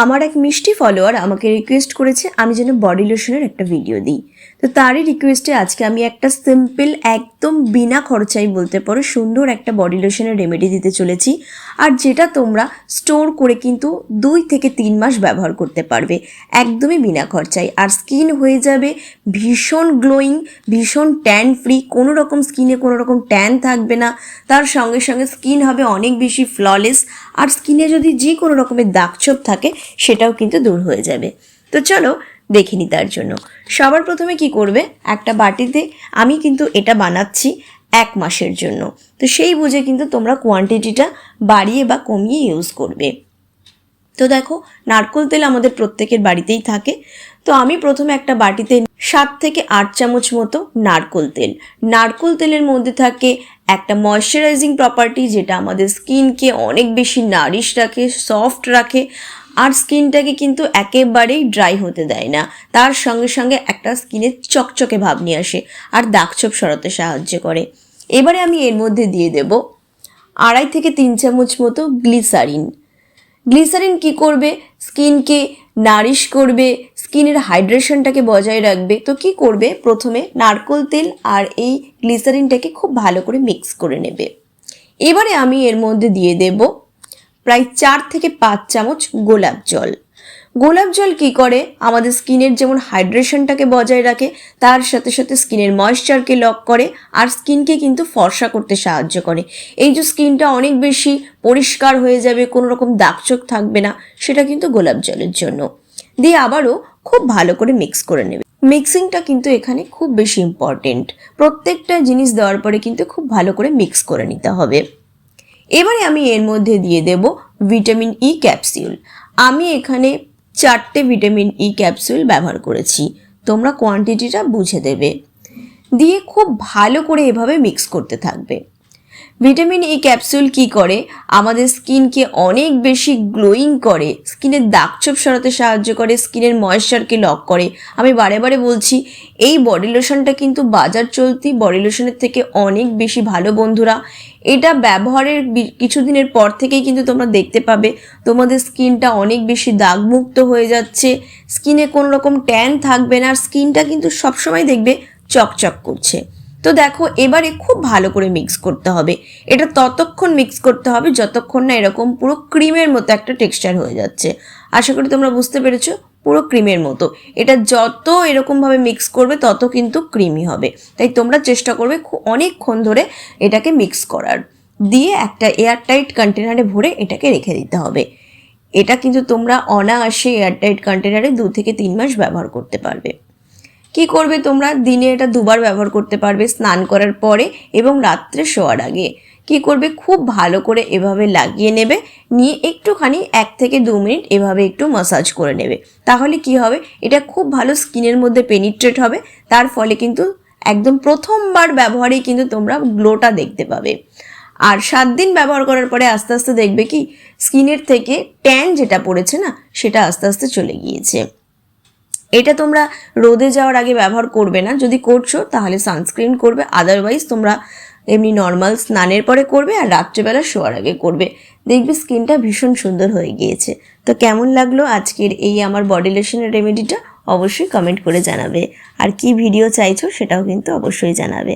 আমার এক মিষ্টি ফলোয়ার আমাকে রিকোয়েস্ট করেছে আমি যেন বডি লোশনের একটা ভিডিও দিই। তো তারই রিকোয়েস্টে আজকে আমি একটা সিম্পল একদম বিনা খরচায় বলতে পারো সুন্দর একটা বডি লোশনের রেমেডি দিতে চলেছি, আর যেটা তোমরা স্টোর করে কিন্তু 2 থেকে 3 মাস ব্যবহার করতে পারবে একদমই বিনা খরচায়। আর স্কিন হয়ে যাবে ভীষণ গ্লোয়িং, ভীষণ ট্যান ফ্রি, কোনো রকম স্কিনে কোনো রকম ট্যান থাকবে না। তার সঙ্গে সঙ্গে স্কিন হবে অনেক বেশি ফ্ললেস, আর স্কিনে যদি যে কোনো রকমের দাগছোপ থাকে সেটাও কিন্তু দূর হয়ে যাবে। তো চলো দেখে নি। তার জন্য সবার প্রথমে কি করবে, একটা বাটিতে আমি কিন্তু এটা বানাচ্ছি 1 মাসের জন্য, তো সেই বুঝে কিন্তু তোমরা কোয়ান্টিটিটা বাড়িয়ে বা কমিয়ে ইউজ করবে। তো দেখো, নারকেল তেল আমাদের প্রত্যেকের বাড়িতেই থাকে। তো আমি প্রথমে একটা বাটিতে 7 থেকে 8 চামচ মতো নারকেল তেলের মধ্যে থাকে একটা ময়শ্চারাইজিং প্রপার্টি, যেটা আমাদের স্কিনকে অনেক বেশি নারিশ রাখে, সফট রাখে, আর স্কিনটাকে কিন্তু একেবারেই ড্রাই হতে দেয় না। তার সঙ্গে সঙ্গে একটা স্কিনের চকচকে ভাব নিয়ে আসে আর দাগছোপ সরাতে সাহায্য করে। এবারে আমি এর মধ্যে দিয়ে দেব 2.5 থেকে 3 চামচ মতো গ্লিসারিন কি করবে, স্কিনকে নারিশ করবে, স্কিনের হাইড্রেশনটাকে বজায় রাখবে। তো কি করবে, প্রথমে নারকেল তেল আর এই গ্লিসারিনটাকে খুব ভালো করে মিক্স করে নেবে। এবারে আমি এর মধ্যে দিয়ে দেব প্রায় 4 থেকে 5 চামচ গোলাপ জল কি করে, আমাদের স্কিনের যেমন হাইড্রেশনটাকে বজায় রাখে, তার সাথে সাথে স্কিনের ময়েশ্চারকে লক করে আর স্কিনকে কিন্তু ফর্সা করতে সাহায্য করে। এই যে স্কিনটা অনেক বেশি পরিষ্কার হয়ে যাবে, কোনো রকম দাগছোপ থাকবে না, সেটা কিন্তু গোলাপ জলের জন্য। দিয়ে আবারও খুব ভালো করে মিক্স করে নেবে। মিক্সিংটা কিন্তু এখানে খুব বেশি ইম্পর্টেন্ট। প্রত্যেকটা জিনিস দেওয়ার পরে কিন্তু খুব ভালো করে মিক্স করে নিতে হবে। এবারে আমি এর মধ্যে দিয়ে দেব ভিটামিন ই ক্যাপসুল। আমি এখানে 4টে ভিটামিন ই ক্যাপসুল ব্যবহার করেছি, তোমরা কোয়ান্টিটিটা বুঝে দেবে। দিয়ে খুব ভালো করে এভাবে মিক্স করতে থাকবে। ভিটামিন ই ক্যাপসুল কি করে, আমাদের স্কিনকে অনেক বেশি গ্লোয়িং করে, স্কিনের দাগছোপ সরাতে সাহায্য করে, স্কিনের ময়েশ্চারকে লক করে। আমি বারে বারে বলছি, এই বডি লোশনটা কিন্তু বাজার চলতি বডি লোশনের থেকে অনেক বেশি ভালো বন্ধুরা। এটা ব্যবহারের কিছুদিনের পর থেকেই কিন্তু তোমরা দেখতে পাবে তোমাদের স্কিনটা অনেক বেশি দাগমুক্ত হয়ে যাচ্ছে, স্কিনে কোনো রকম ট্যান থাকবে না, আর স্কিনটা কিন্তু সবসময় দেখবে চকচক করছে। তো দেখো, এবারে খুব ভালো করে মিক্স করতে হবে। এটা ততক্ষণ মিক্স করতে হবে যতক্ষণ না এরকম পুরো ক্রিমের মতো একটা টেক্সচার হয়ে যাচ্ছে। আশা করি তোমরা বুঝতে পেরেছো, পুরো ক্রিমের মতো। এটা যত এরকমভাবে মিক্স করবে তত কিন্তু ক্রিমি হবে। তাই তোমরা চেষ্টা করবে অনেকক্ষণ ধরে এটাকে মিক্স করার। দিয়ে একটা এয়ারটাইট কন্টেনারে ভরে এটাকে রেখে দিতে হবে। এটা কিন্তু তোমরা অনায়াসে এয়ারটাইট কন্টেনারে 2 থেকে 3 মাস ব্যবহার করতে পারবে। কি করবে, তোমরা দিনে এটা 2 বার ব্যবহার করতে পারবে, স্নান করার পরে এবং রাত্রে শোয়ার আগে। কি করবে, খুব ভালো করে এভাবে লাগিয়ে নেবে, নিয়ে একটুখানি 1 থেকে 2 মিনিট এভাবে একটু ম্যাসাজ করে নেবে। তাহলে কি হবে, এটা খুব ভালো স্কিনের মধ্যে পেনিট্রেট হবে। তার ফলে কিন্তু একদম প্রথমবার ব্যবহারেই কিন্তু তোমরা গ্লোটা দেখতে পাবে। আর 7 দিন ব্যবহার করার পরে আস্তে আস্তে দেখবে কি স্কিনের থেকে ট্যান যেটা পড়েছে না, সেটা আস্তে আস্তে চলে গিয়েছে। এটা তোমরা রোদে যাওয়ার আগে ব্যবহার করবে না, যদি করছো তাহলে সানস্ক্রিন করবে, আদারওয়াইজ তোমরা এমনি নর্মাল স্নানের পরে করবে আর রাত্রেবেলা শোয়ার আগে করবে। দেখবে স্কিনটা ভীষণ সুন্দর হয়ে গিয়েছে। তো কেমন লাগলো আজকের এই আমার বডি লোশনের রেমেডিটা, অবশ্যই কমেন্ট করে জানাবে। আর কি ভিডিও চাইছো সেটাও কিন্তু অবশ্যই জানাবে।